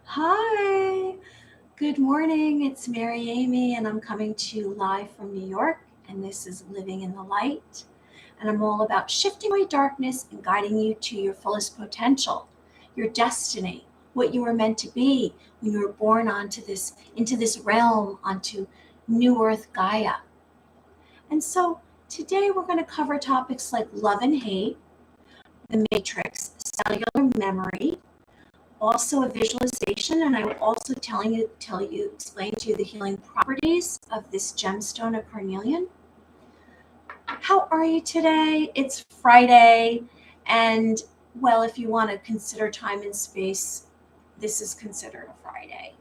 Hi, good morning. It's Mary Amy, and I'm coming to you live from New York. And this is Living in the Light. And I'm all about shifting away darkness and guiding you to your fullest potential, your destiny, what you were meant to be when you were born into this realm, onto New Earth Gaia. And so today we're going to cover topics like love and hate, the matrix, cellular memory, also a visualization, and I will also explain to you the healing properties of this gemstone of Carnelian. How are you today? It's Friday, and well, if you want to consider time and space, this is considered a Friday.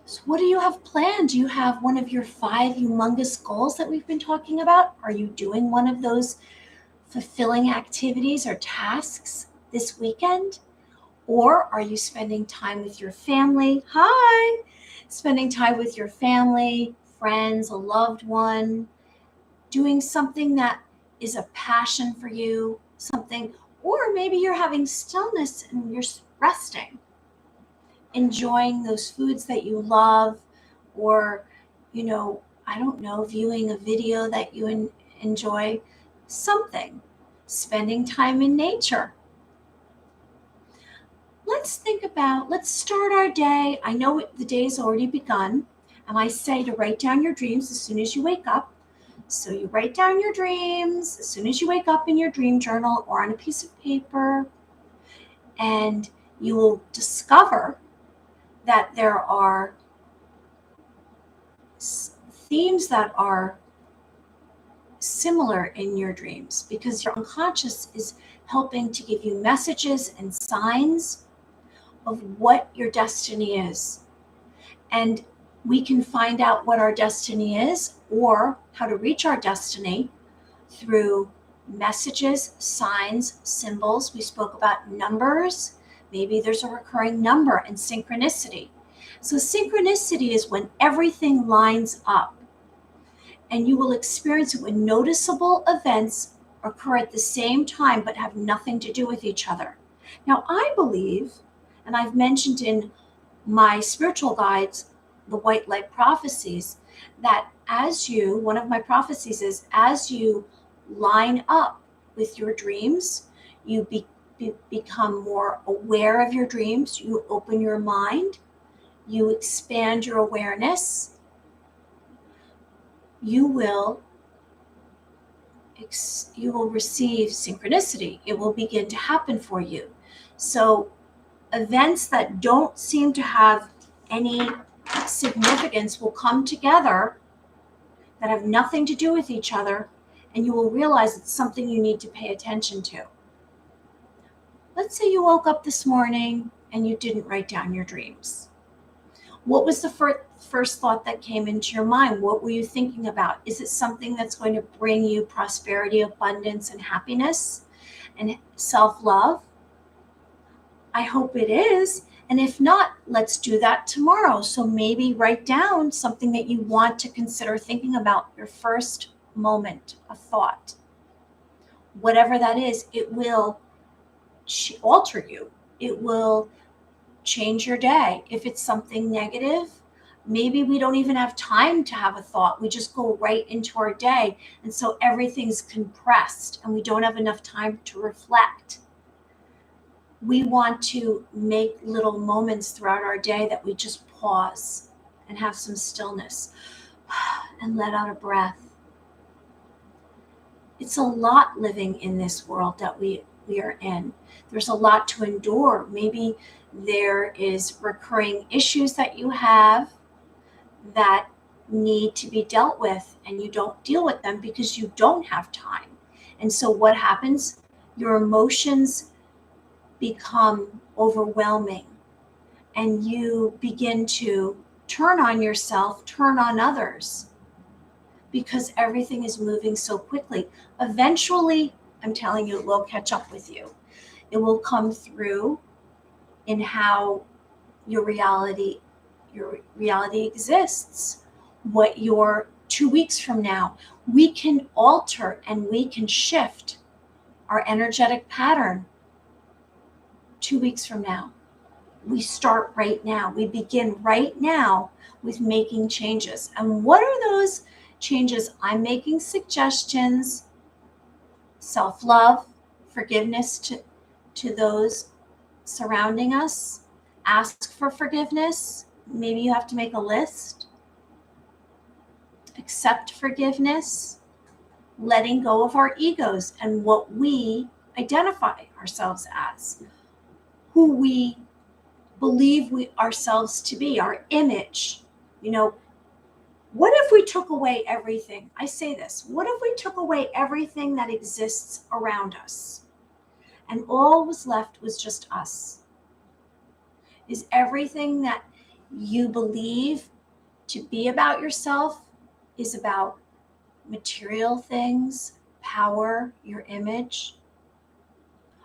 So what do you have planned? Do you have one of your 5 humongous goals that we've been talking about? Are you doing one of those fulfilling activities or tasks this weekend? Or are you spending time with your family? Hi! Spending time with your family, friends, a loved one, doing something that is a passion for you, or maybe you're having stillness and you're resting, enjoying those foods that you love, or, I don't know, viewing a video that you enjoy, something, spending time in nature. Let's start our day. I know the day's already begun, and I say to write down your dreams as soon as you wake up. So you write down your dreams as soon as you wake up in your dream journal or on a piece of paper, and you will discover that there are themes that are similar in your dreams because your unconscious is helping to give you messages and signs of what your destiny is. And we can find out what our destiny is or how to reach our destiny through messages, signs, symbols. We spoke about numbers. Maybe there's a recurring number and synchronicity. So synchronicity is when everything lines up, and you will experience it when noticeable events occur at the same time but have nothing to do with each other. Now, I believe, and I've mentioned in my spiritual guides, the white light prophecies, that one of my prophecies is, as you line up with your dreams, you become more aware of your dreams, you open your mind, you expand your awareness, you will receive synchronicity. It will begin to happen for you. So events that don't seem to have any significance will come together that have nothing to do with each other, and you will realize it's something you need to pay attention to. Let's say you woke up this morning and you didn't write down your dreams. What was the first thought that came into your mind? What were you thinking about? Is it something that's going to bring you prosperity, abundance, and happiness and self-love? I hope it is. And if not, let's do that tomorrow. So maybe write down something that you want to consider thinking about, your first moment of thought. Whatever that is, it will alter you. It will change your day. If it's something negative, maybe we don't even have time to have a thought. We just go right into our day. And so everything's compressed and we don't have enough time to reflect. We want to make little moments throughout our day that we just pause and have some stillness and let out a breath. It's a lot living in this world that we are in. There's a lot to endure. Maybe there is recurring issues that you have that need to be dealt with, and you don't deal with them because you don't have time. And so what happens? Your emotions become overwhelming, and you begin to turn on yourself, turn on others, because everything is moving so quickly. Eventually, I'm telling you, it will catch up with you. It will come through in how your reality exists. What you're 2 weeks from now, we can alter and we can shift our energetic pattern 2 weeks from now. we start right now. We begin right now with making changes. And what are those changes? I'm making suggestions: self-love, forgiveness to those surrounding us, ask for forgiveness. Maybe you have to make a list. Accept forgiveness, letting go of our egos and what we identify ourselves as, who we believe we ourselves to be, our image. What if we took away everything? I say this: what if we took away everything that exists around us and all was left was just us? Is everything that you believe to be about yourself is about material things, power, your image?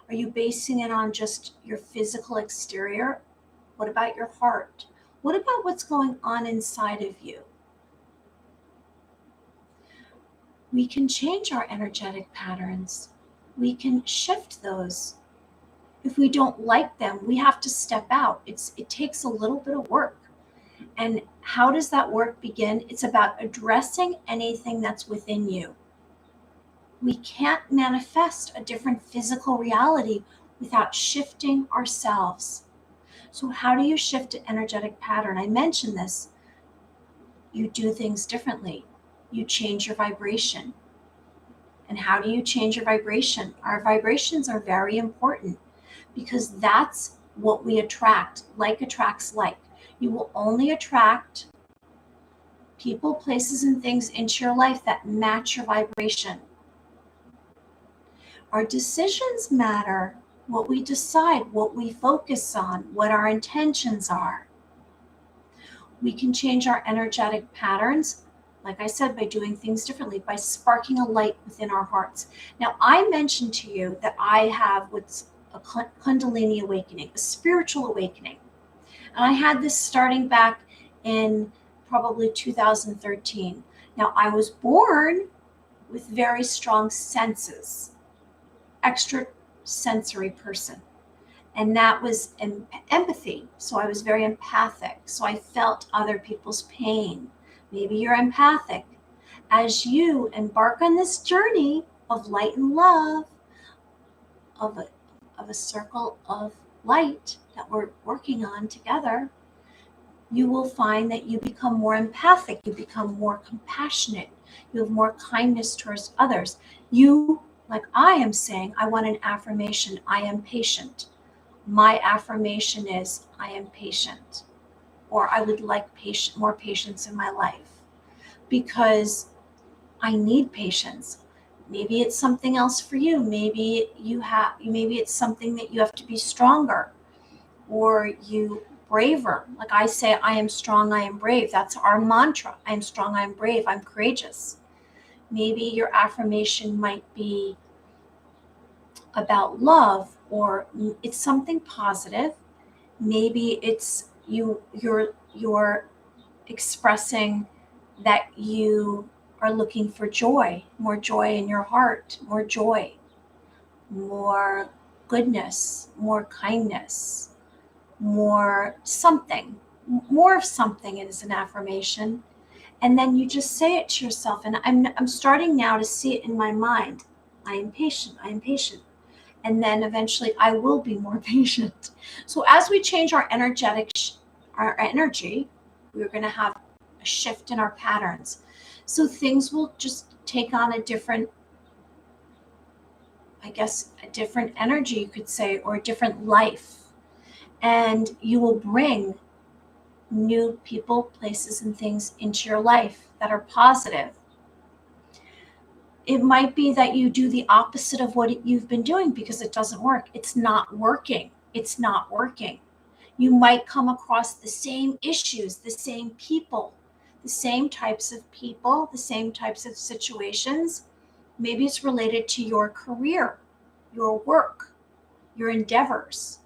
Are you basing it on just your physical exterior? What about your heart? What about what's going on inside of you? We can change our energetic patterns. We can shift those. If we don't like them, we have to step out. It takes a little bit of work. And how does that work begin? It's about addressing anything that's within you. We can't manifest a different physical reality without shifting ourselves. So how do you shift an energetic pattern? I mentioned this. You do things differently. You change your vibration. And how do you change your vibration? Our vibrations are very important because that's what we attract. Like attracts like. You will only attract people, places, and things into your life that match your vibration. Our decisions matter. What we decide, what we focus on, what our intentions are. We can change our energetic patterns, like I said, by doing things differently, by sparking a light within our hearts. Now, I mentioned to you that I have what's a Kundalini awakening, a spiritual awakening. And I had this starting back in probably 2013. Now, I was born with very strong senses, extrasensory person. And that was empathy. So I was very empathic. So I felt other people's pain. Maybe you're empathic. As you embark on this journey of light and love, of a circle of light that we're working on together, you will find that you become more empathic, you become more compassionate, you have more kindness towards others. You, like I am saying, I want an affirmation: I am patient. My affirmation is, I am patient, or I would like more patience in my life, because I need patience. Maybe it's something else for you. Maybe it's something that you have to be stronger, or you braver. Like I say, I am strong, I am brave. That's our mantra. I am strong, I am brave, I'm courageous. Maybe your affirmation might be about love, or it's something positive. Maybe it's you're expressing that you are looking for joy, more joy in your heart, more joy, more goodness, more kindness, more something, more of something is an affirmation. And then you just say it to yourself. And I'm starting now to see it in my mind. I am patient, I am patient. And then eventually I will be more patient. So as we change our our energy, we're going to have a shift in our patterns. So things will just take on a different energy, you could say, or a different life. And you will bring new people, places, and things into your life that are positive. It might be that you do the opposite of what you've been doing because it doesn't work. It's not working. It's not working. You might come across the same issues, the same people, the same types of people, the same types of situations. Maybe it's related to your career, your work, your endeavors.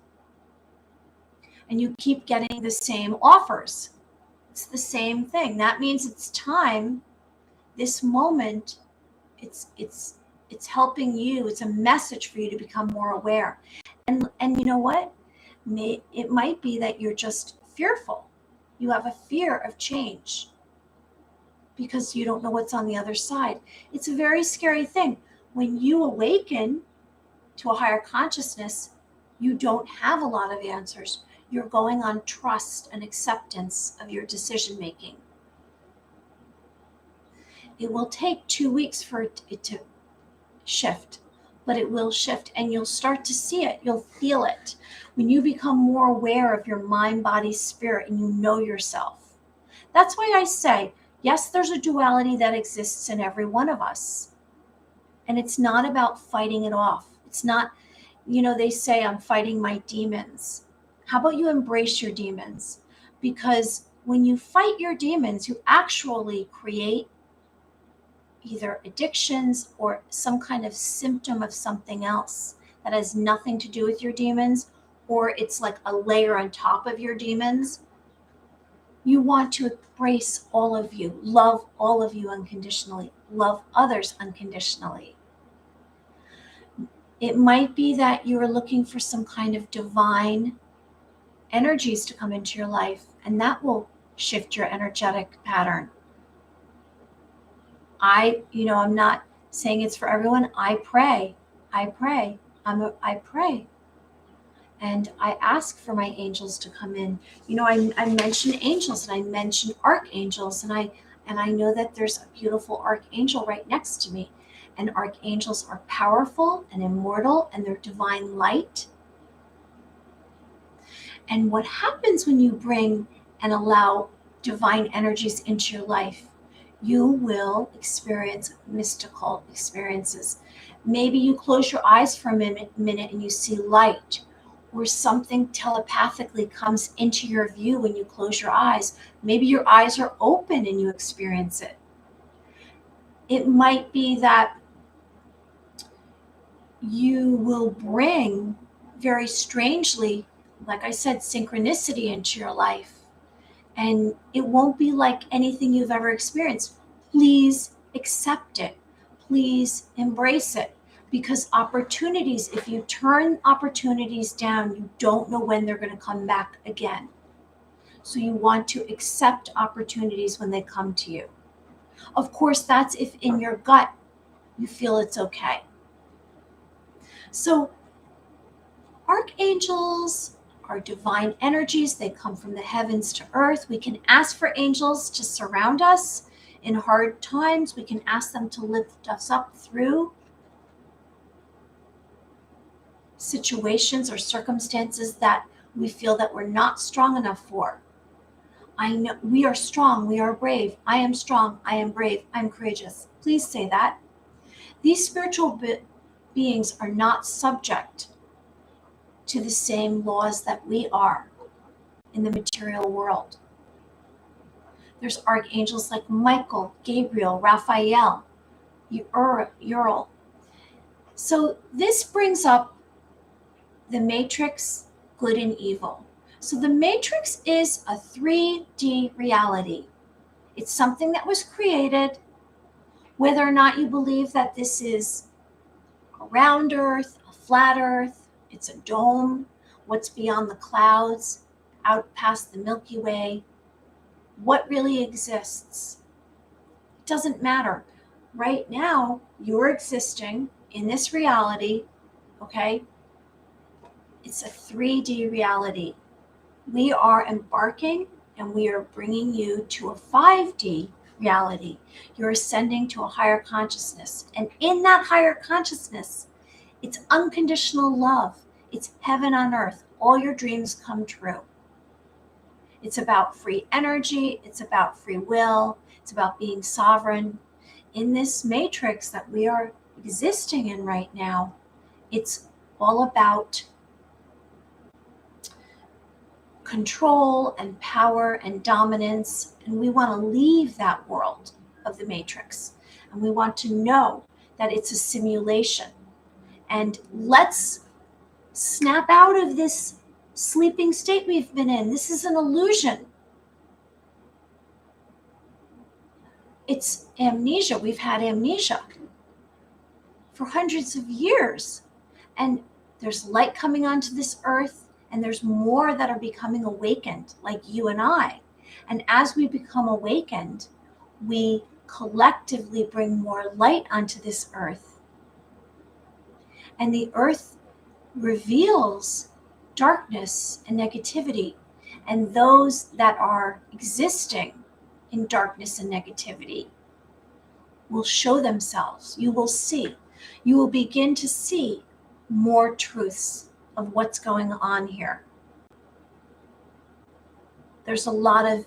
And you keep getting the same offers. It's the same thing. That means it's time, this moment, it's helping you. It's a message for you to become more aware. And you know what? It might be that you're just fearful. You have a fear of change because you don't know what's on the other side. It's a very scary thing. When you awaken to a higher consciousness, you don't have a lot of answers. You're going on trust and acceptance of your decision making. It will take 2 weeks for it to shift, but it will shift, and you'll start to see it. You'll feel it when you become more aware of your mind, body, spirit, and you know yourself. That's why I say, yes, there's a duality that exists in every one of us. And it's not about fighting it off. It's not, they say I'm fighting my demons. How about you embrace your demons? Because when you fight your demons, you actually create either addictions or some kind of symptom of something else that has nothing to do with your demons, or it's like a layer on top of your demons. You want to embrace all of you, love all of you unconditionally, love others unconditionally. It might be that you're looking for some kind of divine energies to come into your life, and that will shift your energetic pattern. I'm not saying it's for everyone. I pray. I pray. And I ask for my angels to come in. I mentioned angels and I mentioned archangels, and I know that there's a beautiful archangel right next to me. And archangels are powerful and immortal, and they're divine light. And what happens when you bring and allow divine energies into your life? You will experience mystical experiences. Maybe you close your eyes for a minute and you see light, or something telepathically comes into your view when you close your eyes. Maybe your eyes are open and you experience it. It might be that you will bring, very strangely, like I said, synchronicity into your life. And it won't be like anything you've ever experienced. Please accept it. Please embrace it. Because opportunities, if you turn opportunities down, you don't know when they're going to come back again. So you want to accept opportunities when they come to you. Of course, that's if in your gut you feel it's okay. So archangels are divine energies. They come from the heavens to earth. We can ask for angels to surround us in hard times. We can ask them to lift us up through situations or circumstances that we feel that we're not strong enough for. I know we are strong. We are brave. I am strong. I am brave. I'm courageous. Please say that. These spiritual beings are not subject to the same laws that we are in the material world. There's archangels like Michael, Gabriel, Raphael, Uriel. So this brings up the matrix, good and evil. So the matrix is a 3D reality. It's something that was created. Whether or not you believe that this is a round earth, a flat earth, it's a dome, what's beyond the clouds, out past the Milky Way, what really exists? It doesn't matter. Right now, you're existing in this reality, okay? It's a 3D reality. We are embarking and we are bringing you to a 5D reality. You're ascending to a higher consciousness. And in that higher consciousness, it's unconditional love. It's heaven on earth. All your dreams come true. It's about free energy. It's about free will. It's about being sovereign. In this matrix that we are existing in right now, it's all about control and power and dominance. And we want to leave that world of the matrix. And we want to know that it's a simulation. And let's snap out of this sleeping state we've been in. This is an illusion. It's amnesia. We've had amnesia for hundreds of years. And there's light coming onto this earth. And there's more that are becoming awakened, like you and I. And as we become awakened, we collectively bring more light onto this earth. And the earth reveals darkness and negativity. And those that are existing in darkness and negativity will show themselves. You will see. You will begin to see more truths of what's going on here. There's a lot of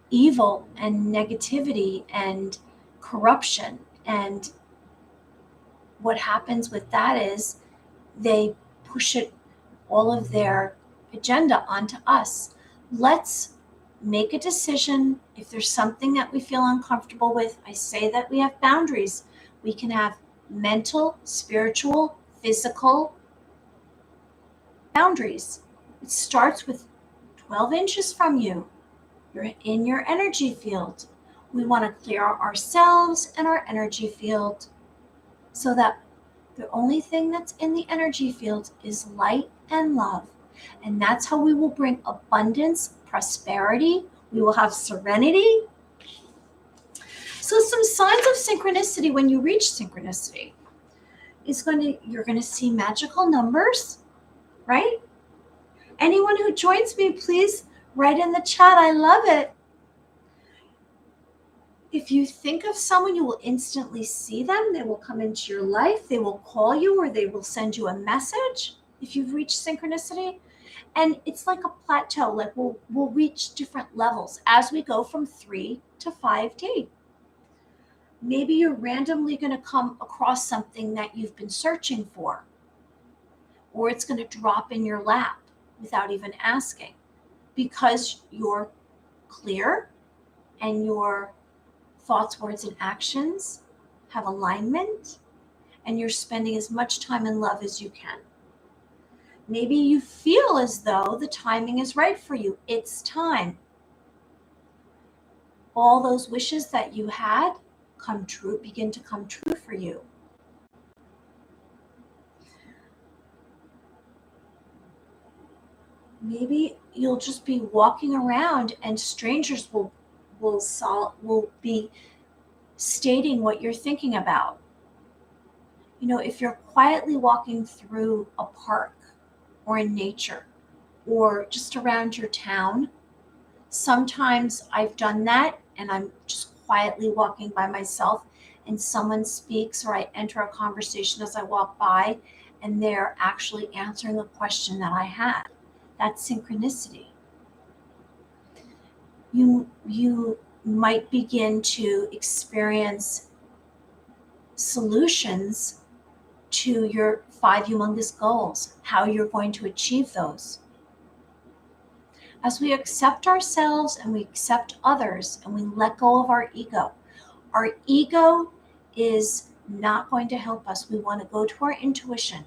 evil and negativity and corruption. And what happens with that is they push it, all of their agenda onto us. Let's make a decision. If there's something that we feel uncomfortable with, I say that we have boundaries. We can have mental, spiritual, physical boundaries. It starts with 12 inches from you. You're in your energy field. We want to clear ourselves and our energy field so that the only thing that's in the energy field is light and love. And that's how we will bring abundance, prosperity. We will have serenity. So some signs of synchronicity when you reach synchronicity is you're going to see magical numbers, right? Anyone who joins me, please write in the chat. I love it. If you think of someone, you will instantly see them. They will come into your life. They will call you or they will send you a message if you've reached synchronicity. And it's like a plateau. Like we'll reach different levels as we go from 3 to 5D. Maybe you're randomly going to come across something that you've been searching for, or it's going to drop in your lap without even asking, because you're clear and your thoughts, words, and actions have alignment, and you're spending as much time in love as you can. Maybe you feel as though the timing is right for you. It's time. All those wishes that you had come true, begin to come true for you. Maybe you'll just be walking around and strangers will be stating what you're thinking about. You know, if you're quietly walking through a park or in nature or just around your town, sometimes I've done that and I'm just quietly walking by myself and someone speaks, or I enter a conversation as I walk by and they're actually answering a question that I had. That's synchronicity. You might begin to experience solutions to your 5 humongous goals, how you're going to achieve those. As we accept ourselves and we accept others and we let go of our ego is not going to help us. We want to go to our intuition.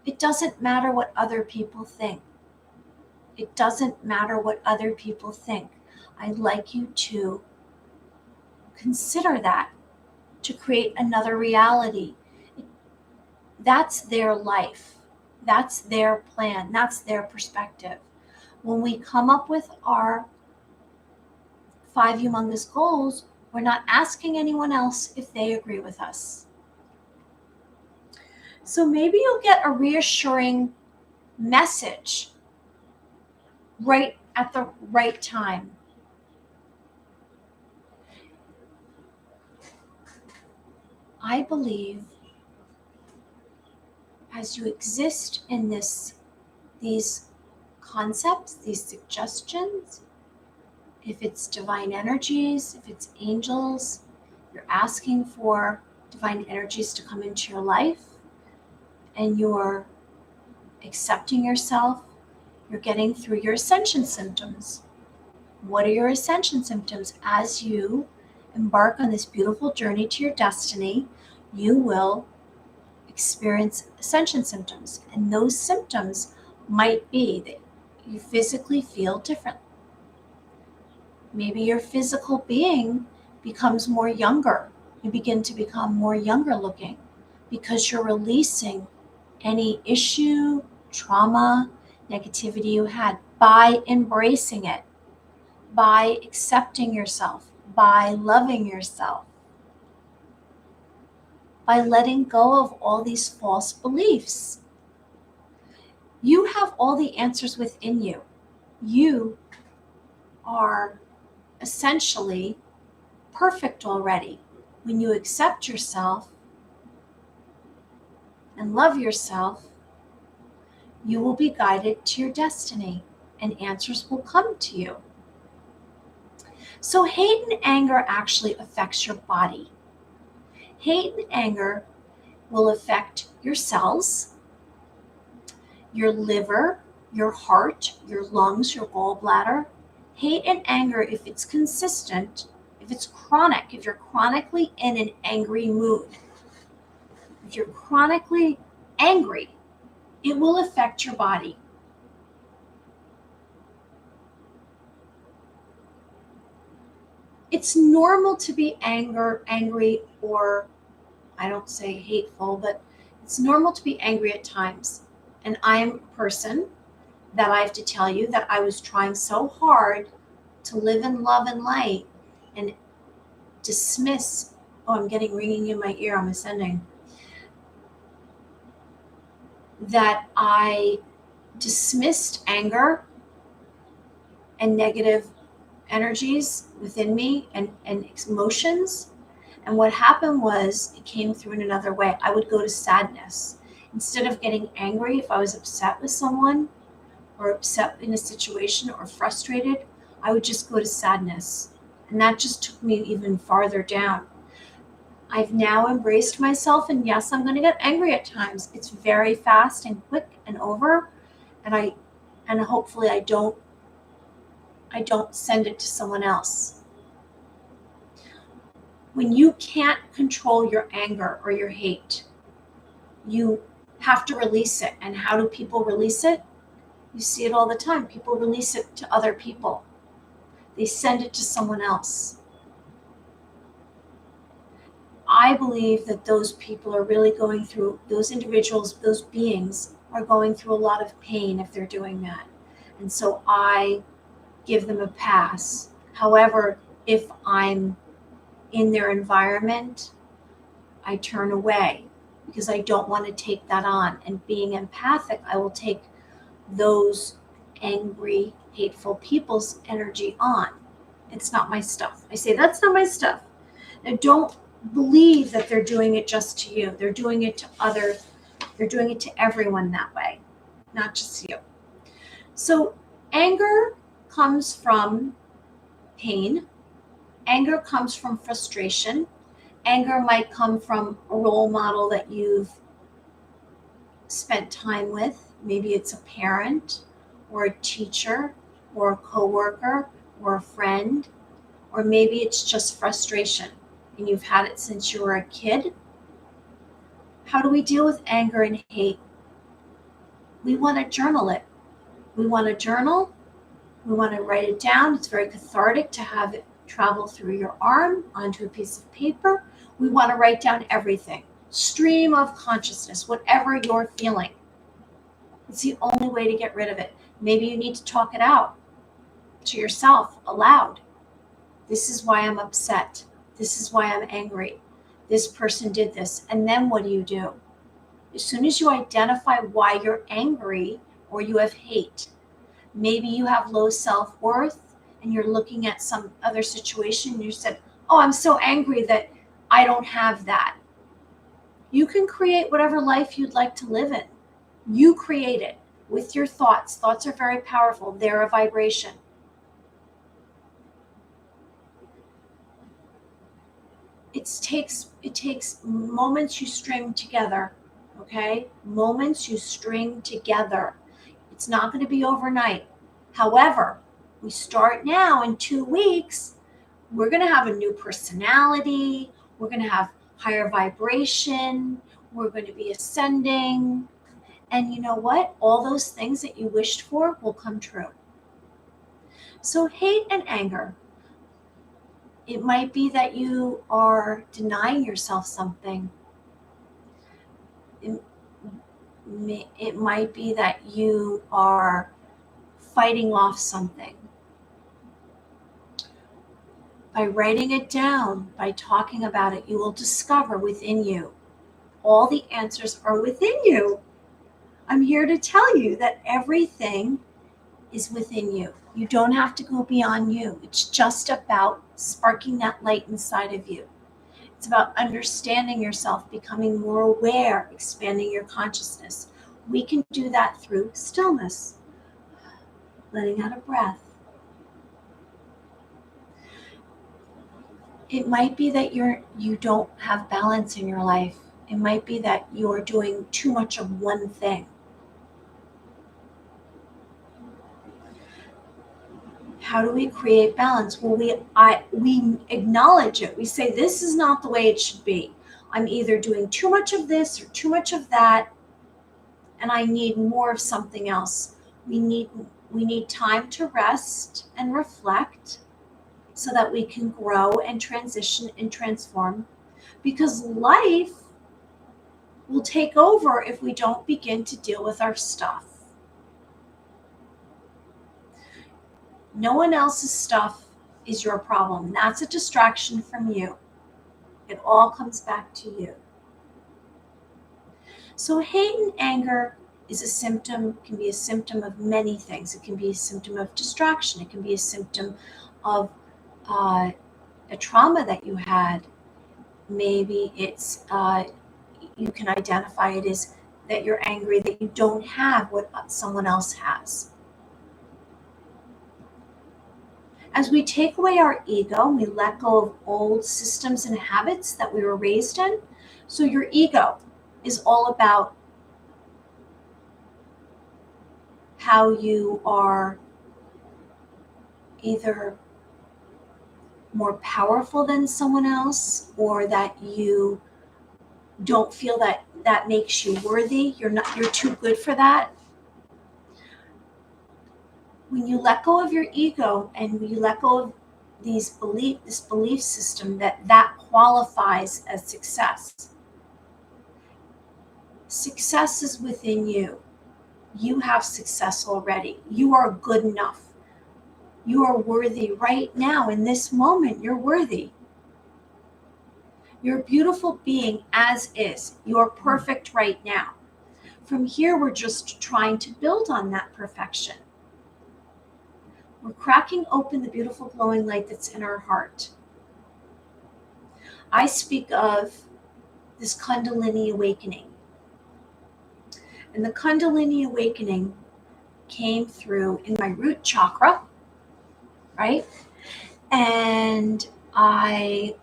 It doesn't matter what other people think. It doesn't matter what other people think. I'd like you to consider that, to create another reality. That's their life. That's their plan. That's their perspective. When we come up with our 5 humongous goals, we're not asking anyone else if they agree with us. So maybe you'll get a reassuring message right at the right time. I believe as you exist in these concepts, these suggestions, if it's divine energies, if it's angels, you're asking for divine energies to come into your life and you're accepting yourself, you're getting through your ascension symptoms. What are your ascension symptoms? As you embark on this beautiful journey to your destiny, you will experience ascension symptoms. And those symptoms might be that you physically feel different. Maybe your physical being becomes more younger. You begin to become more younger looking because you're releasing any issue, trauma, negativity you had by embracing it, by accepting yourself, by loving yourself, by letting go of all these false beliefs. You have all the answers within you. You are essentially perfect already. When you accept yourself and love yourself, you will be guided to your destiny and answers will come to you. So hate and anger actually affects your body. Hate and anger will affect your cells, your liver, your heart, your lungs, your gallbladder. Hate and anger, if it's consistent, if it's chronic, if you're chronically in an angry mood, if you're chronically angry, it will affect your body. It's normal to be angry, or I don't say hateful, but it's normal to be angry at times. And I'm a person that I have to tell you that I was trying so hard to live in love and light and dismiss. Oh, I'm getting ringing in my ear. I'm ascending. That I dismissed anger and negative energies within me and emotions. And what happened was it came through in another way. I would go to sadness. Instead of getting angry, if I was upset with someone or upset in a situation or frustrated, I would just go to sadness. And that just took me even farther down. I've now embraced myself, and yes, I'm going to get angry at times. It's very fast and quick and over, and hopefully I don't send it to someone else. When you can't control your anger or your hate, you have to release it. And how do people release it? You see it all the time. People release it to other people. They send it to someone else. I believe that those people are really going through, those individuals, those beings are going through a lot of pain if they're doing that. And so I give them a pass. However, if I'm in their environment, I turn away because I don't want to take that on. And being empathic, I will take those angry, hateful people's energy on. It's not my stuff. I say, that's not my stuff. Now, don't believe that they're doing it just to you. They're doing it to others. They're doing it to everyone that way, not just you. So anger comes from pain. Anger comes from frustration. Anger might come from a role model that you've spent time with. Maybe it's a parent or a teacher or a coworker or a friend, or maybe it's just frustration and you've had it since you were a kid. How do we deal with anger and hate? We want to journal it. We want to journal. We want to write it down. It's very cathartic to have it travel through your arm onto a piece of paper. We want to write down everything. Stream of consciousness, whatever you're feeling. It's the only way to get rid of it. Maybe you need to talk it out to yourself aloud. This is why I'm upset. This is why I'm angry. This person did this. And then what do? As soon as you identify why you're angry or you have hate, maybe you have low self-worth and you're looking at some other situation and you said, oh, I'm so angry that I don't have that. You can create whatever life you'd like to live in. You create it with your thoughts. Thoughts are very powerful. They're a vibration. It takes moments you string together, okay? Moments you string together. It's not going to be overnight. However, we start now. In 2 weeks, we're going to have a new personality. We're going to have higher vibration. We're going to be ascending. And you know what? All those things that you wished for will come true. So hate and anger. It might be that you are denying yourself something. It might be that you are fighting off something. By writing it down, by talking about it, you will discover within you. All the answers are within you. I'm here to tell you that everything is within you. You don't have to go beyond you. It's just about sparking that light inside of you. It's about understanding yourself, becoming more aware, expanding your consciousness. We can do that through stillness, letting out a breath. It might be that you don't have balance in your life. It might be that you're doing too much of one thing. How do we create balance? Well, we acknowledge it. We say, this is not the way it should be. I'm either doing too much of this or too much of that, and I need more of something else. We need time to rest and reflect so that we can grow and transition and transform, because life will take over if we don't begin to deal with our stuff. No one else's stuff is your problem. That's a distraction from you. It all comes back to you. So hate and anger is a symptom, can be a symptom of many things. It can be a symptom of distraction. It can be a symptom of a trauma that you had. Maybe it's, you can identify it as that you're angry that you don't have what someone else has. As we take away our ego, we let go of old systems and habits that we were raised in. So your ego is all about how you are either more powerful than someone else, or that you don't feel that makes you worthy. You're too good for that. When you let go of your ego and when you let go of this belief system that qualifies as success. Success is within you. You have success already. You are good enough. You are worthy right now in this moment. You're worthy. You're a beautiful being as is. You're perfect right now. From here, we're just trying to build on that perfection. We're cracking open the beautiful glowing light that's in our heart. I speak of this Kundalini awakening. And the Kundalini awakening came through in my root chakra, right? And I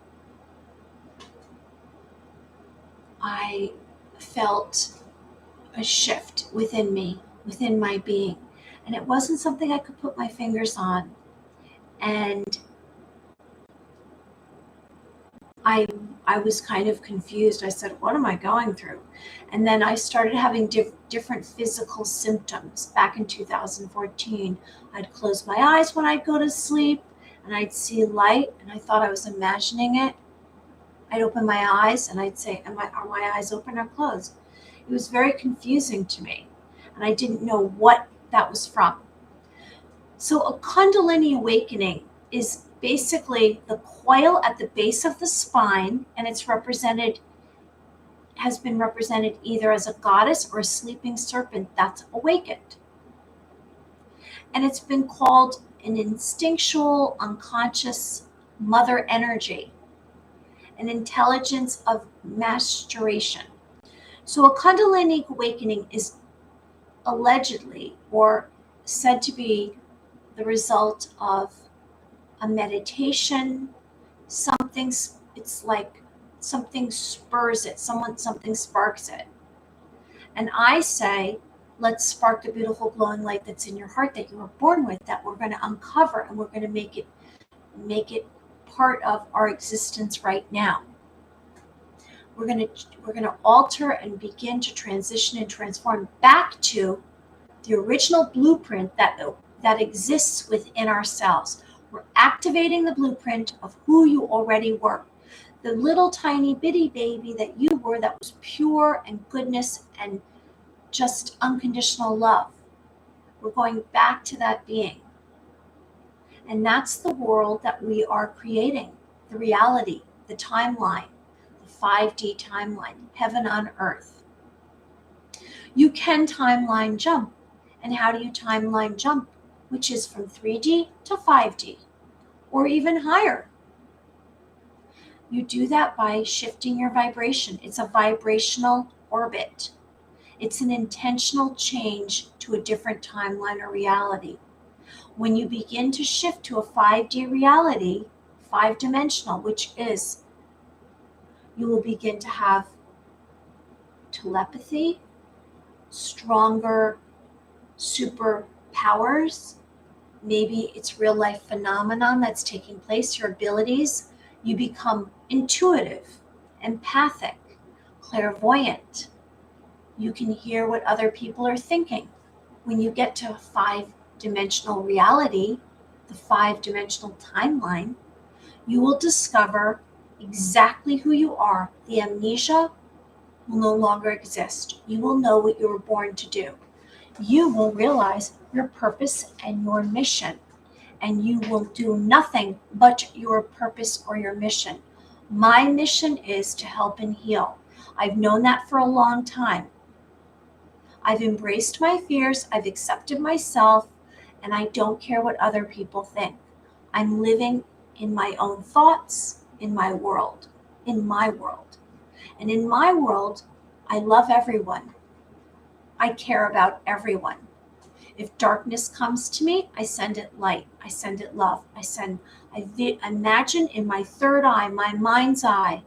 felt a shift within me, within my being. And it wasn't something I could put my fingers on. And I was kind of confused. I said, what am I going through? And then I started having different physical symptoms. Back in 2014, I'd close my eyes when I'd go to sleep, and I'd see light, and I thought I was imagining it. I'd open my eyes, and I'd say, are my eyes open or closed? It was very confusing to me, and I didn't know what that was from. So a Kundalini awakening is basically the coil at the base of the spine, and has been represented either as a goddess or a sleeping serpent that's awakened. And it's been called an instinctual, unconscious mother energy, an intelligence of maturation. So a Kundalini awakening is allegedly or said to be the result of a meditation. It's like something spurs it, something sparks it. And I say, let's spark the beautiful glowing light that's in your heart that you were born with, that we're going to uncover, and we're going to make it part of our existence right now. We're going to alter and begin to transition and transform back to the original blueprint that exists within ourselves. We're activating the blueprint of who you already were. The little tiny bitty baby that you were, that was pure and goodness and just unconditional love. We're going back to that being. And that's the world that we are creating, the reality, the timeline, the 5D timeline, heaven on earth. You can timeline jump. And how do you timeline jump? Which is from 3D to 5D, or even higher. You do that by shifting your vibration. It's a vibrational orbit. It's an intentional change to a different timeline or reality. When you begin to shift to a 5D reality, 5-dimensional, which is, you will begin to have telepathy, stronger superpowers. Maybe it's real life phenomenon that's taking place, your abilities. You become intuitive, empathic, clairvoyant. You can hear what other people are thinking. When you get to a 5-dimensional reality, the 5-dimensional timeline, you will discover exactly who you are. The amnesia will no longer exist. You will know what you were born to do. You will realize your purpose and your mission, and you will do nothing but your purpose or your mission. My mission is to help and heal. I've known that for a long time. I've embraced my fears, I've accepted myself, and I don't care what other people think. I'm living in my own thoughts, in my world. And in my world, I love everyone. I care about everyone. If darkness comes to me, I send it light. I send it love. I imagine in my third eye, my mind's eye.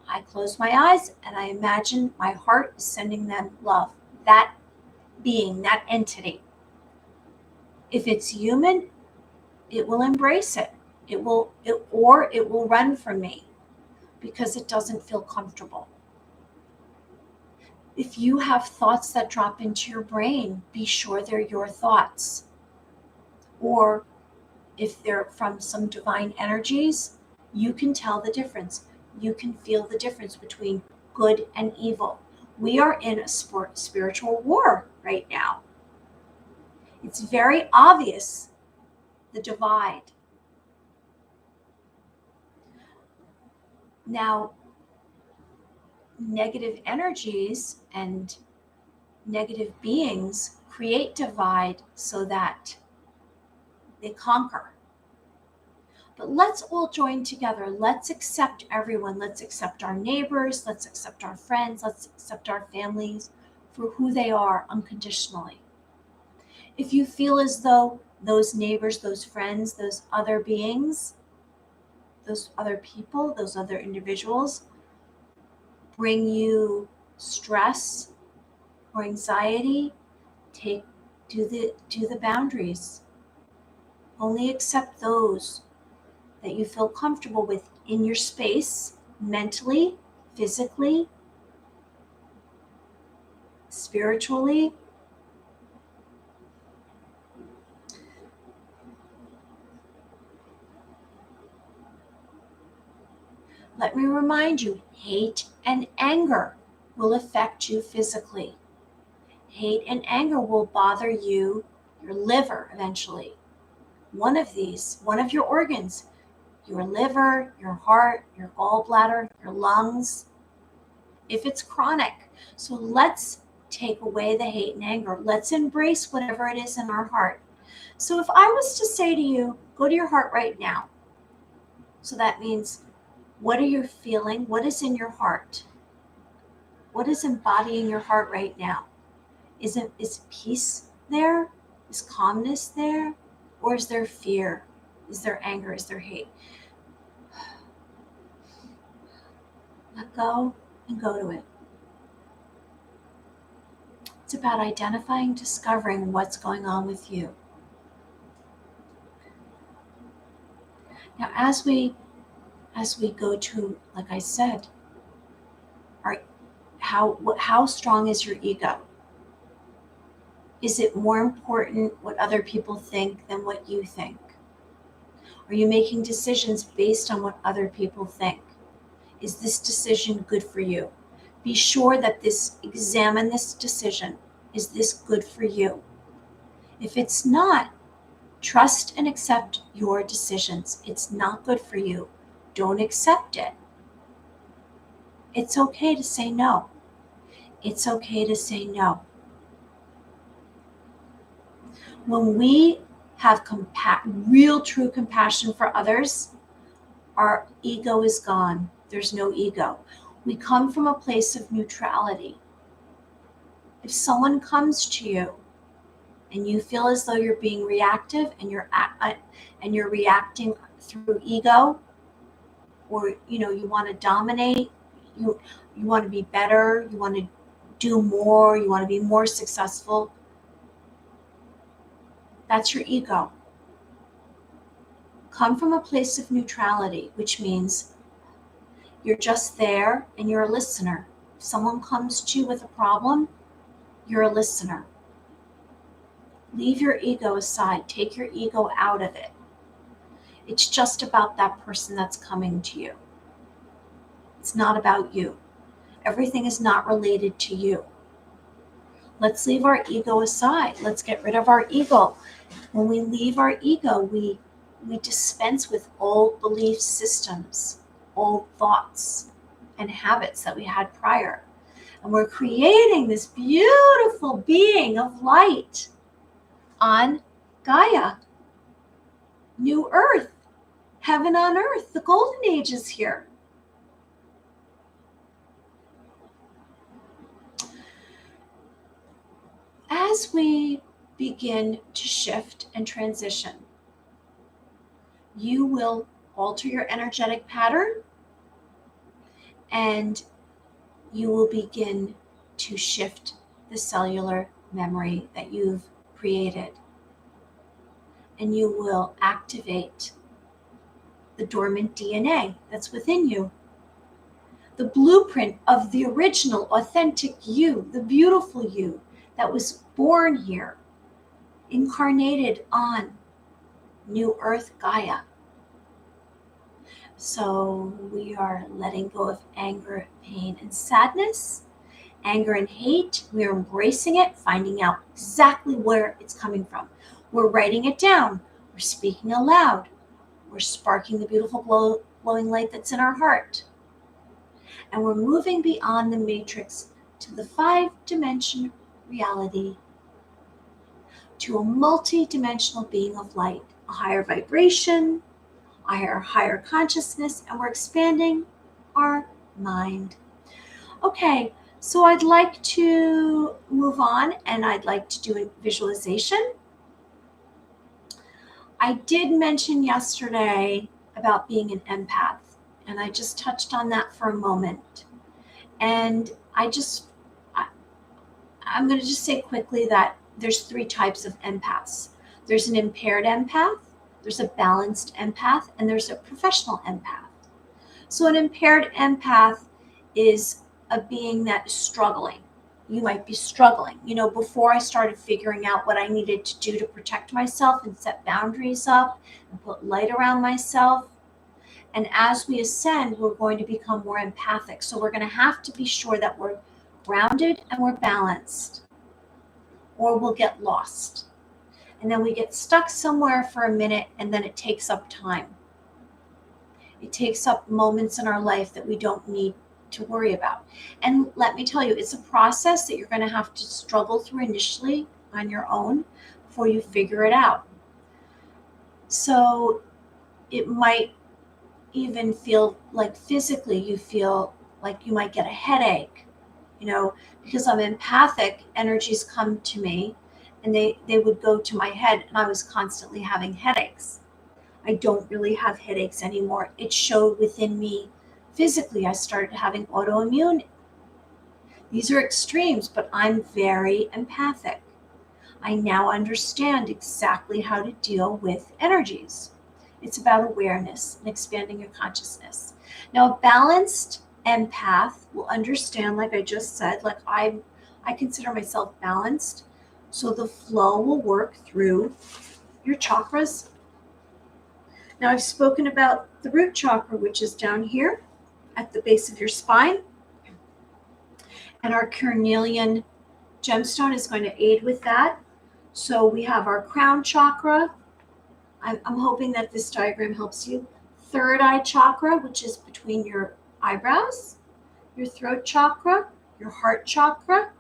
I close my eyes and I imagine my heart is sending them love. That being, that entity. If it's human, it will embrace it. It will run from me because it doesn't feel comfortable. If you have thoughts that drop into your brain, be sure they're your thoughts. Or if they're from some divine energies, you can tell the difference. You can feel the difference between good and evil. We are in a spiritual war right now. It's very obvious, the divide. Now, negative energies and negative beings create divide so that they conquer. But let's all join together. Let's accept everyone. Let's accept our neighbors. Let's accept our friends. Let's accept our families for who they are unconditionally. If you feel as though those neighbors, those friends, those other beings, those other people, those other individuals bring you stress or anxiety, do the boundaries. Only accept those that you feel comfortable with in your space, mentally, physically, spiritually. Let me remind you, hate and anger will affect you physically. Hate and anger will bother you, your liver eventually. One of your organs, your liver, your heart, your gallbladder, your lungs, if it's chronic. So let's take away the hate and anger. Let's embrace whatever it is in our heart. So if I was to say to you, go to your heart right now. So that means, what are you feeling? What is in your heart? What is embodying your heart right now? Is peace there? Is calmness there? Or is there fear? Is there anger? Is there hate? Let go and go to it. It's about identifying, discovering what's going on with you. Now, as we go to, like I said, how strong is your ego? Is it more important what other people think than what you think? Are you making decisions based on what other people think? Is this decision good for you? Be sure that examine this decision. Is this good for you? If it's not, trust and accept your decisions. It's not good for you. Don't accept it. It's okay to say no. It's okay to say no. When we have real, true compassion for others, our ego is gone. There's no ego. We come from a place of neutrality. If someone comes to you and you feel as though you're being reactive and you're reacting through ego, or you want to dominate, you want to be better, you want to do more, you want to be more successful, that's your ego. Come from a place of neutrality, which means you're just there and you're a listener. If someone comes to you with a problem, you're a listener. Leave your ego aside. Take your ego out of it. It's just about that person that's coming to you. It's not about you. Everything is not related to you. Let's leave our ego aside. Let's get rid of our ego. When we leave our ego, we dispense with old belief systems, old thoughts and habits that we had prior. And we're creating this beautiful being of light on Gaia, new earth, heaven on earth. The golden age is here. As we begin to shift and transition, you will alter your energetic pattern and you will begin to shift the cellular memory that you've created. And you will activate the dormant DNA that's within you. The blueprint of the original, authentic you, the beautiful you that was born here, incarnated on New Earth Gaia. So we are letting go of anger, pain, and sadness, anger and hate. We're embracing it, finding out exactly where it's coming from. We're writing it down. We're speaking aloud. We're sparking the beautiful glowing light that's in our heart. And we're moving beyond the matrix to the 5-dimension reality, to a multi-dimensional being of light, a higher vibration, our higher consciousness, and we're expanding our mind. Okay, so I'd like to move on and I'd like to do a visualization. I did mention yesterday about being an empath, and I just touched on that for a moment. And I'm going to just say quickly that there's 3 types of empaths. There's an impaired empath, there's a balanced empath, and there's a professional empath. So an impaired empath is a being that is struggling. You might be struggling. Before I started figuring out what I needed to do to protect myself and set boundaries up and put light around myself. And as we ascend, we're going to become more empathic. So we're going to have to be sure that we're grounded and we're balanced, or we'll get lost. And then we get stuck somewhere for a minute, and then it takes up time. It takes up moments in our life that we don't need to worry about. And let me tell you, it's a process that you're going to have to struggle through initially on your own before you figure it out. So it might even feel like physically you feel like you might get a headache, because I'm empathic, energies come to me and they would go to my head, and I was constantly having headaches. I don't really have headaches anymore. It showed within me physically. I started having autoimmune. These are extremes, but I'm very empathic. I now understand exactly how to deal with energies. It's about awareness and expanding your consciousness. Now, a balanced empath will understand, like I just said, like I consider myself balanced. So the flow will work through your chakras. Now, I've spoken about the root chakra, which is down here at the base of your spine. And our Carnelian gemstone is going to aid with that. So we have our crown chakra. I'm hoping that this diagram helps you. Third eye chakra, which is between your eyebrows, your throat chakra, your heart chakra,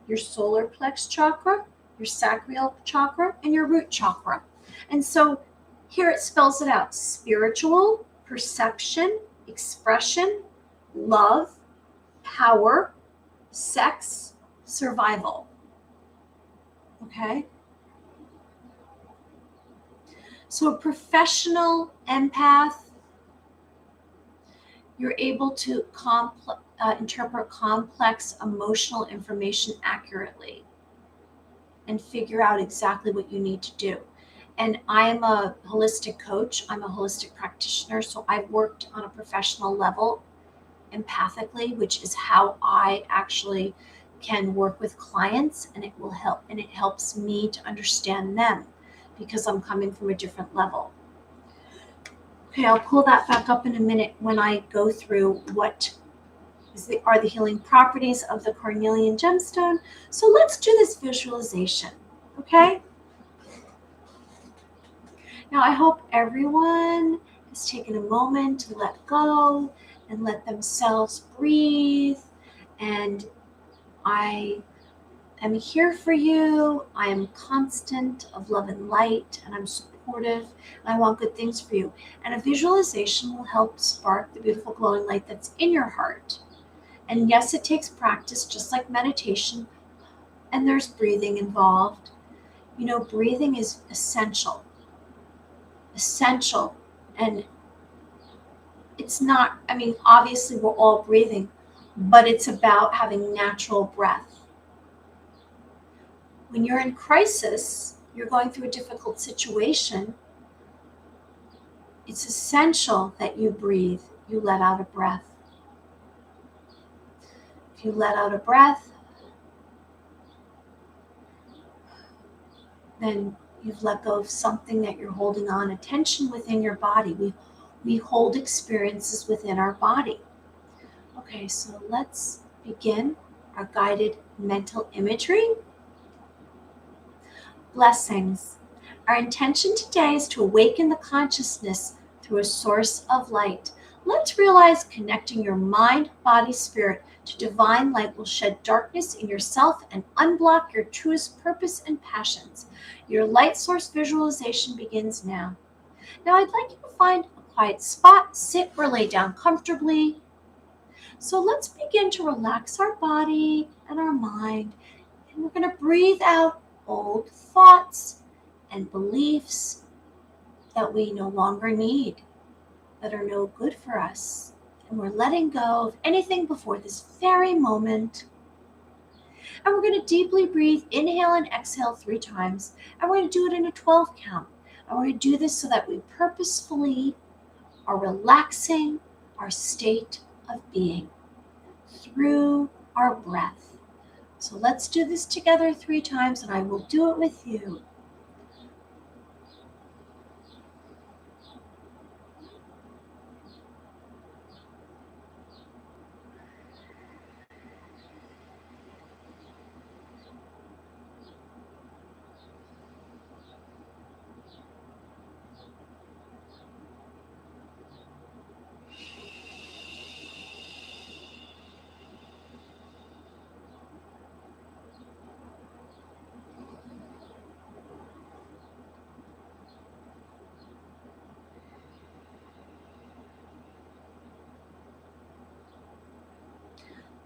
your solar plex chakra, your sacral chakra, and your root chakra. And so here it spells it out: spiritual, perception, expression, love, power, sex, survival. Okay? So a professional empath, you're able to interpret complex emotional information accurately and figure out exactly what you need to do. And I am a holistic coach. I'm a holistic practitioner. So I've worked on a professional level empathically, which is how I actually can work with clients, and it will help, and it helps me to understand them because I'm coming from a different level. Okay, I'll pull that back up in a minute when I go through what are the healing properties of the Carnelian gemstone. So let's do this visualization, okay? Now I hope everyone has taken a moment to let go and let themselves breathe. And I am here for you. I am constant of love and light, and I'm supportive, and I want good things for you. And a visualization will help spark the beautiful glowing light that's in your heart. And yes, it takes practice, just like meditation, and there's breathing involved. You know, breathing is essential. And it's not, I mean, obviously we're all breathing, but it's about having natural breath. When you're in crisis, you're going through a difficult situation, it's essential that you breathe. You let out a breath. If you let out a breath, then you've let go of something that you're holding on, a tension within your body. We hold experiences within our body. Okay, so let's begin our guided mental imagery. Blessings. Our intention today is to awaken the consciousness through a source of light. Let's realize connecting your mind, body, spirit to divine light will shed darkness in yourself and unblock your truest purpose and passions. Your light source visualization begins now. Now I'd like you to find a quiet spot, sit or lay down comfortably. So let's begin to relax our body and our mind, and we're going to breathe out old thoughts and beliefs that we no longer need, that are no good for us. And we're letting go of anything before this very moment. And we're going to deeply breathe, inhale and exhale 3 times. And we're going to do it in a 12 count. And we're going to do this so that we purposefully are relaxing our state of being through our breath. So let's do this together 3 times, and I will do it with you.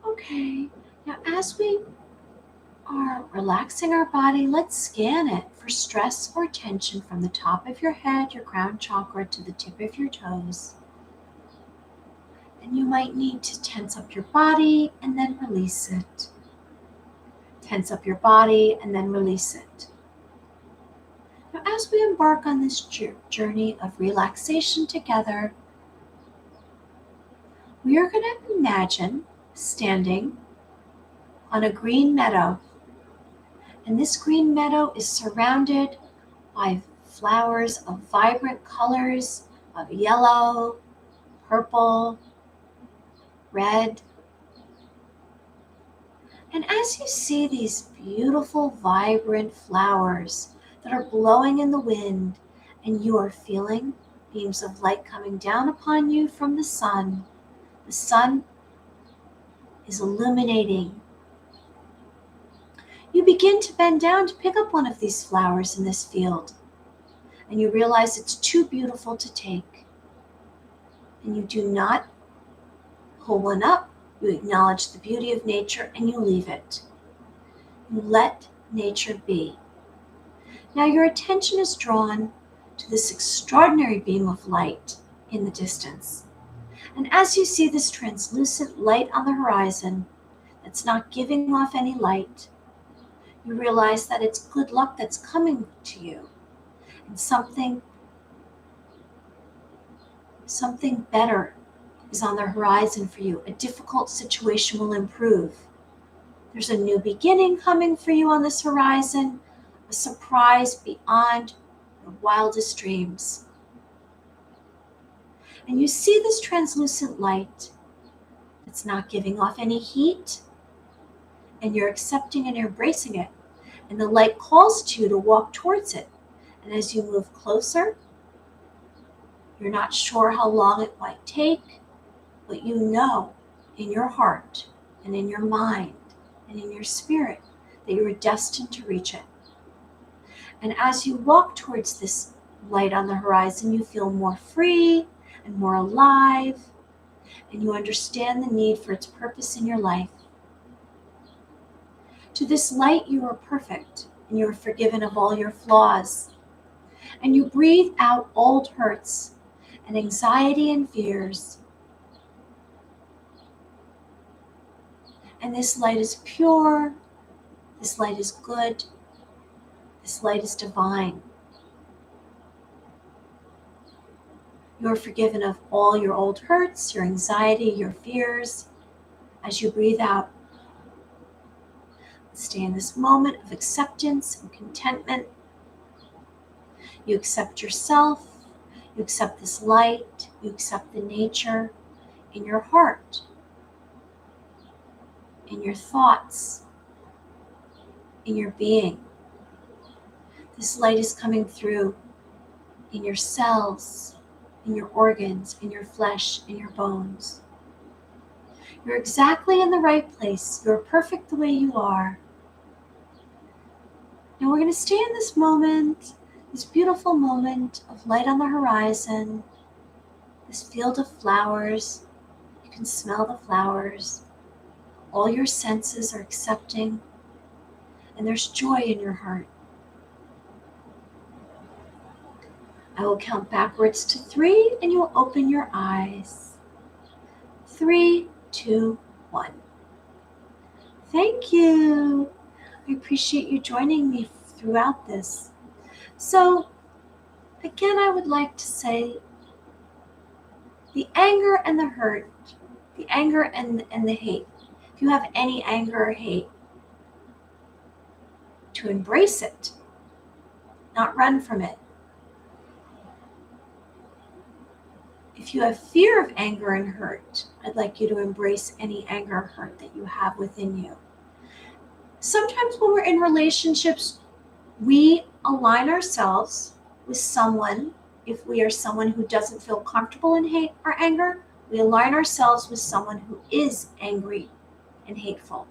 Okay, now as we are relaxing our body, let's scan it for stress or tension from the top of your head, your crown chakra, to the tip of your toes. And you might need to tense up your body and then release it. Tense up your body and then release it. Now, as we embark on this journey of relaxation together, we are going to imagine standing on a green meadow. And this green meadow is surrounded by flowers of vibrant colors of yellow, purple, red, And as you see these beautiful, vibrant flowers that are blowing in the wind, and you are feeling beams of light coming down upon you from the sun is illuminating. You begin to bend down to pick up one of these flowers in this field, and you realize it's too beautiful to take. And you do not pull one up. You acknowledge the beauty of nature and you leave it. You let nature be. Now your attention is drawn to this extraordinary beam of light in the distance. And as you see this translucent light on the horizon that's not giving off any light, you realize that it's good luck that's coming to you, and something better is on the horizon for you. A difficult situation will improve. There's a new beginning coming for you on this horizon, a surprise beyond your wildest dreams. And you see this translucent light. It's not giving off any heat, and you're accepting and embracing it. And the light calls to you to walk towards it. And as you move closer, you're not sure how long it might take, but you know in your heart and in your mind and in your spirit that you are destined to reach it. And as you walk towards this light on the horizon, you feel more free and more alive, and you understand the need for its purpose in your life. To this light, you are perfect, and you are forgiven of all your flaws. And you breathe out old hurts and anxiety and fears. And this light is pure, this light is good, this light is divine. You are forgiven of all your old hurts, your anxiety, your fears. As you breathe out, stay in this moment of acceptance and contentment. You accept yourself, you accept this light, you accept the nature in your heart, in your thoughts, in your being. This light is coming through in your cells, in your organs, in your flesh, in your bones. You're exactly in the right place. You're perfect the way you are. Now we're going to stay in this moment, this beautiful moment of light on the horizon, this field of flowers. You can smell the flowers. All your senses are accepting, and there's joy in your heart. I will count backwards to 3, and you will open your eyes. 3, 2, 1. Thank you. I appreciate you joining me throughout this. So, again, I would like to say the anger and the hurt, the anger and the hate. If you have any anger or hate, to embrace it, not run from it. If you have fear of anger and hurt, I'd like you to embrace any anger or hurt that you have within you. Sometimes when we're in relationships, we align ourselves with someone. If we are someone who doesn't feel comfortable in hate or anger, we align ourselves with someone who is angry and hateful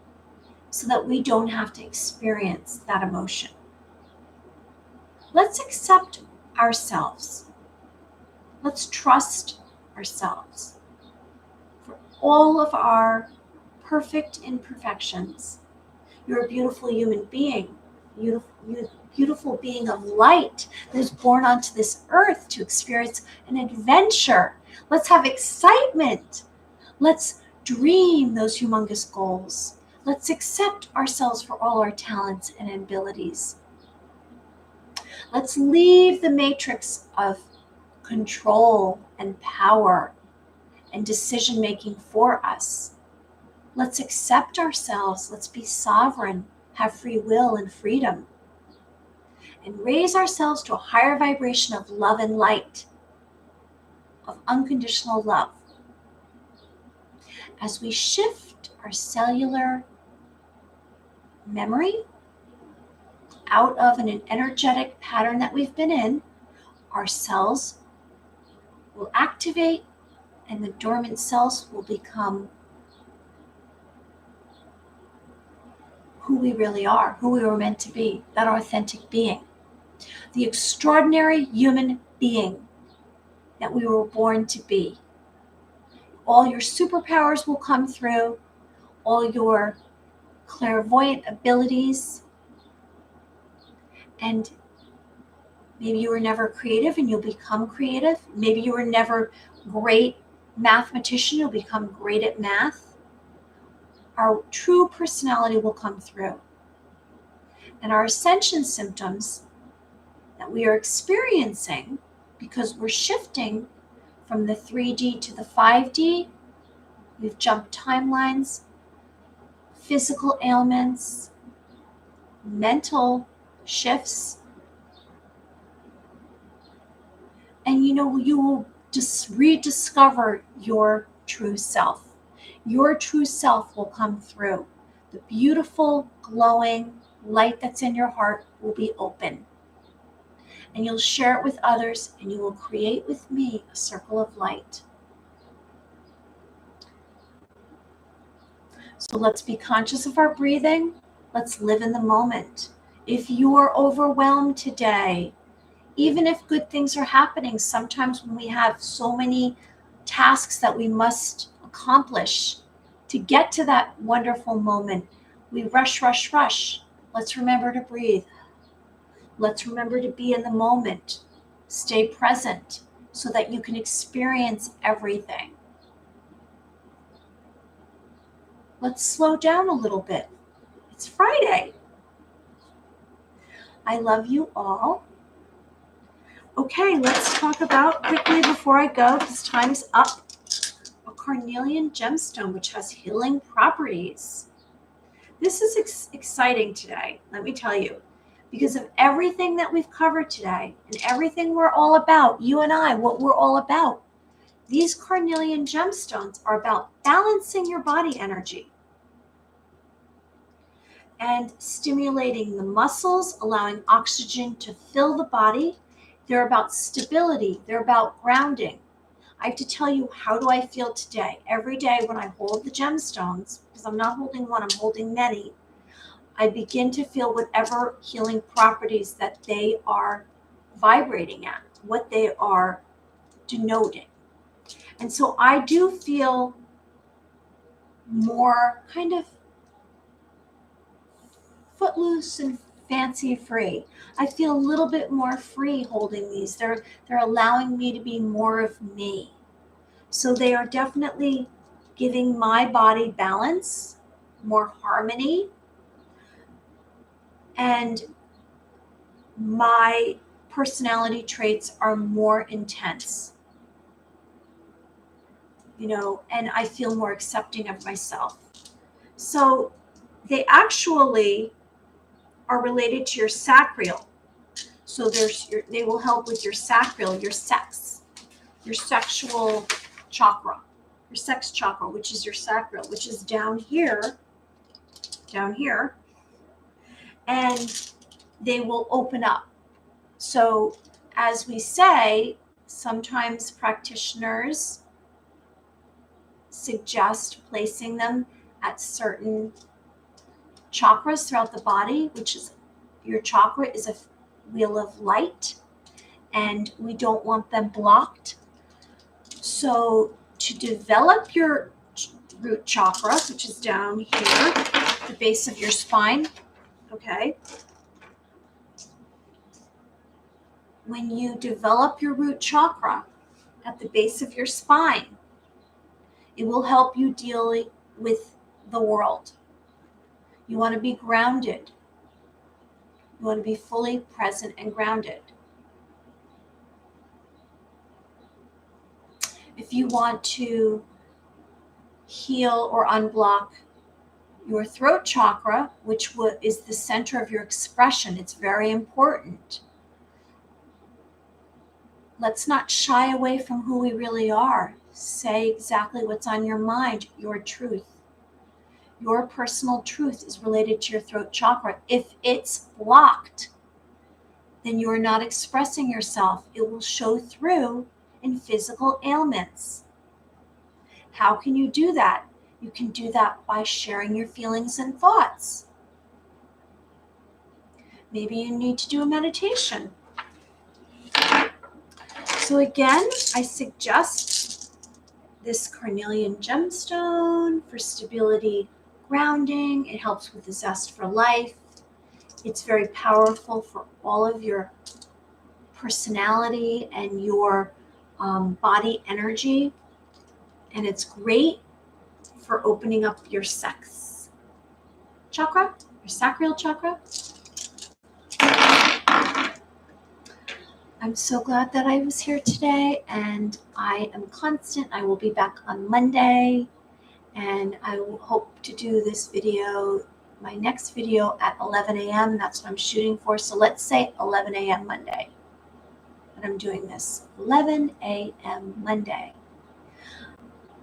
so that we don't have to experience that emotion. Let's accept ourselves. Let's trust ourselves for all of our perfect imperfections. You're a beautiful human being, beautiful being of light that is born onto this earth to experience an adventure. Let's have excitement. Let's dream those humongous goals. Let's accept ourselves for all our talents and abilities. Let's leave the matrix of control and power and decision making for us. Let's accept ourselves. Let's be sovereign, have free will and freedom, and raise ourselves to a higher vibration of love and light, of unconditional love. As we shift our cellular memory, out of an energetic pattern that we've been in, our cells will activate and the dormant cells will become who we really are, who we were meant to be, that authentic being, the extraordinary human being that we were born to be. All your superpowers will come through, all your clairvoyant abilities, and maybe you were never creative and you'll become creative. Maybe you were never great mathematician, you'll become great at math. Our true personality will come through. And our ascension symptoms that we are experiencing, because we're shifting from the 3D to the 5D, we've jumped timelines, physical ailments, mental shifts, and you will just rediscover your true self. Your true self will come through. The beautiful, glowing light that's in your heart will be open. And you'll share it with others, and you will create with me a circle of light. So let's be conscious of our breathing. Let's live in the moment. If you are overwhelmed today, even if good things are happening, sometimes when we have so many tasks that we must accomplish to get to that wonderful moment, we rush. Let's remember to breathe. Let's remember to be in the moment. Stay present so that you can experience everything. Let's slow down a little bit. It's Friday. I love you all. Okay, let's talk about quickly before I go, because time is up, a Carnelian gemstone, which has healing properties. This is exciting today, let me tell you, because of everything that we've covered today and everything we're all about, you and I, what we're all about. These Carnelian gemstones are about balancing your body energy and stimulating the muscles, allowing oxygen to fill the body. They're about stability. They're about grounding. I have to tell you, how do I feel today? Every day when I hold the gemstones, because I'm not holding one, I'm holding many, I begin to feel whatever healing properties that they are vibrating at, what they are denoting. And so I do feel more kind of footloose and fancy free. I feel a little bit more free holding these. They're allowing me to be more of me. So they are definitely giving my body balance, more harmony, and my personality traits are more intense. And I feel more accepting of myself. So they actually are related to your sacral. So they will help with your sacral, your sex, your sexual chakra, your sex chakra, which is your sacral, which is down here, and they will open up. So as we say, sometimes practitioners suggest placing them at certain chakras throughout the body, which is your chakra is a wheel of light, and we don't want them blocked. So to develop your root chakra, which is down here, the base of your spine, okay? When you develop your root chakra at the base of your spine, it will help you deal with the world. You want to be grounded. You want to be fully present and grounded. If you want to heal or unblock your throat chakra, which is the center of your expression, it's very important. Let's not shy away from who we really are. Say exactly what's on your mind, your truth. Your personal truth is related to your throat chakra. If it's blocked, then you are not expressing yourself. It will show through in physical ailments. How can you do that? You can do that by sharing your feelings and thoughts. Maybe you need to do a meditation. So again, I suggest this Carnelian gemstone for stability, grounding. It helps with the zest for life. It's very powerful for all of your personality and your body energy. And it's great for opening up your sex chakra, your sacral chakra. I'm so glad that I was here today, and I am constant. I will be back on Monday, and I will hope to do this video, my next video, at 11 a.m. That's what I'm shooting for. So let's say 11 a.m. Monday. And I'm doing this 11 a.m. Monday.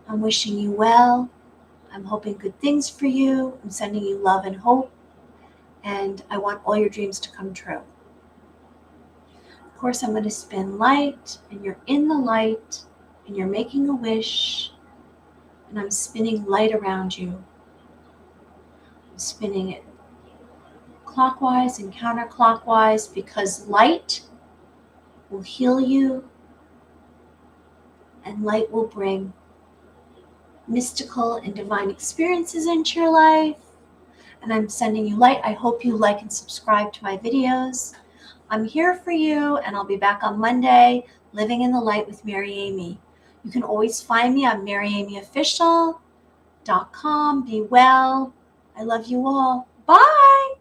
I'm wishing you well. I'm hoping good things for you. I'm sending you love and hope, and I want all your dreams to come true. Of course, I'm going to spin light, and you're in the light, and you're making a wish, and I'm spinning light around you. I'm spinning it clockwise and counterclockwise because light will heal you, and light will bring mystical and divine experiences into your life. And I'm sending you light. I hope you like and subscribe to my videos. I'm here for you, and I'll be back on Monday, Living in the Light with Mary Amy. You can always find me on MaryAmyOfficial.com. Be well. I love you all. Bye.